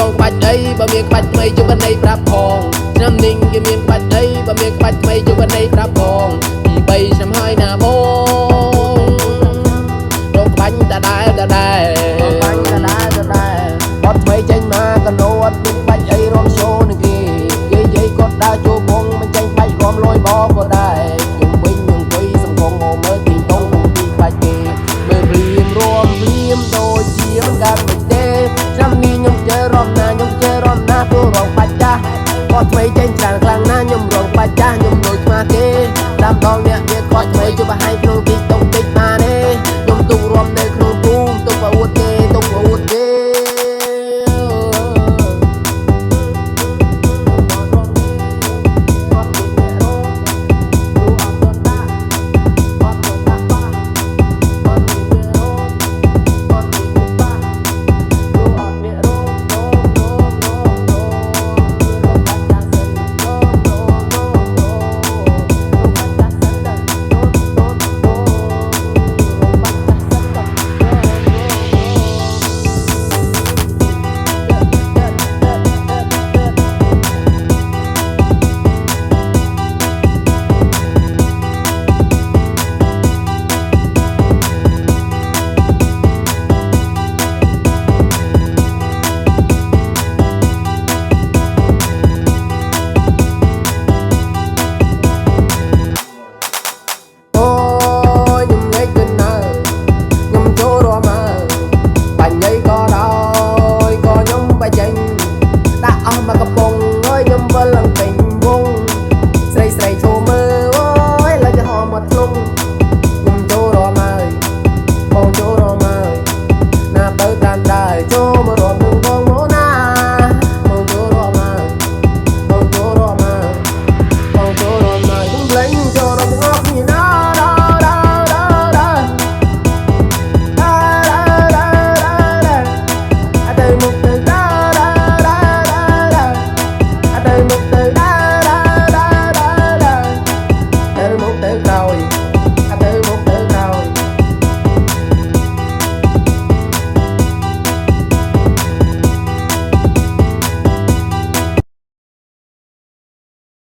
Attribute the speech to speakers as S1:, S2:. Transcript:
S1: ងបាច់អីបើមានក្បាច់ថ្មីជុំបណៃប្រាប់ផងឆ្នាំនេះគេមានក្បាច់អីបើមានក្បាច់ថ្មីជុំបណៃប្រាប់ផងពី3ឆ្នាំហើយណាបងរកក្បាច់ដដែលបត់ថ្មីចេញមកកណូអត់មានក្បាច់អីរំចូលនឹងគេនិយាយគាត់ដើរចូលវងមិនចាញ់បាច់រំលយបក៏ដែរខ្ញុំវិញនឹងអង្គុយសង្គមមកមើលទីតងពីក្បាច់គេមើលព្រាមរួមព្រាមដូចជាមិនកើតមិនទេឆ្នាំនេះខ្ញុំជើរំណាព្រោះរងបាច់ចាស់គាត់ថ្មីចេញច្រើនខ្លាំងណាស់ខ្ញុំរងបាច់ចាស់ខ្ញុំលួចស្មាគេតាមដងអ្នកវាគាត់ថ្មីជួយបរហាញក្នុងទីតុងតិចបានទេខ្ញុំទុករំនៅក្នុងភូមិទុកអួតគេចូល